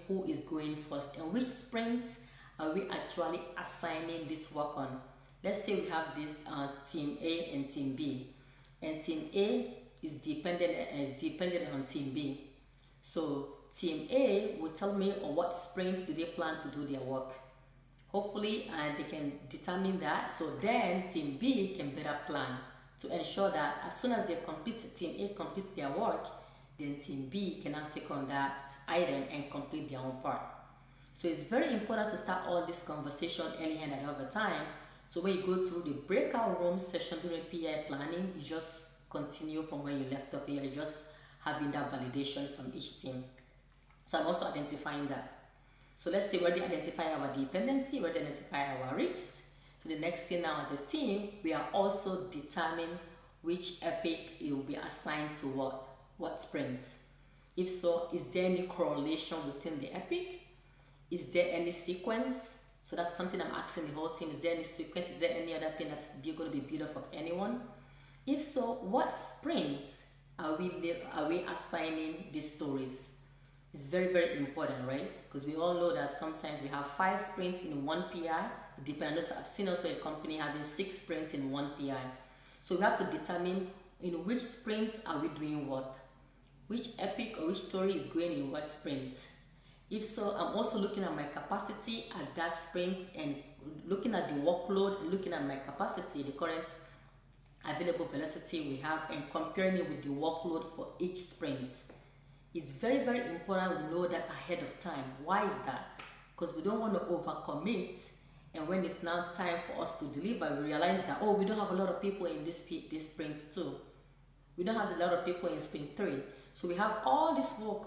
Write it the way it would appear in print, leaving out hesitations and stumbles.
who is going first and which sprints are we actually assigning this work on. Let's say we have this team A and team B, and team A is dependent on team B. So team A will tell me on what sprint do they plan to do their work. Hopefully they can determine that, so then team B can better plan to ensure that as soon as team A complete their work, then team B can now take on that item and complete their own part. So it's very important to start all this conversation early and at other time. So when you go through the breakout room session during PI planning, you just continue from where you left off. You're just having that validation from each team. So I'm also identifying that. So let's say we already identify our dependency, we already identify our risks. So the next thing now as a team, we are also determining which epic it will be assigned to what sprint. If so, is there any correlation within the epic? Is there any sequence? So that's something I'm asking the whole team. Is there any sequence? Is there any other thing that's going to be built off of anyone? If so, what sprints are we assigning these stories? It's very, very important, right? Because we all know that sometimes we have 5 sprints in one PI. It depends. I've seen also a company having 6 sprints in one PI. So we have to determine in which sprint are we doing what? Which epic or which story is going in what sprint? If so, I'm also looking at my capacity at that sprint and looking at the workload and looking at my capacity, the current available velocity we have, and comparing it with the workload for each sprint. It's very, very important we know that ahead of time. Why is that? Because we don't want to overcommit, and when it's now time for us to deliver, we realize that, oh, we don't have a lot of people in this sprint too. We don't have a lot of people in sprint 3. So we have all this work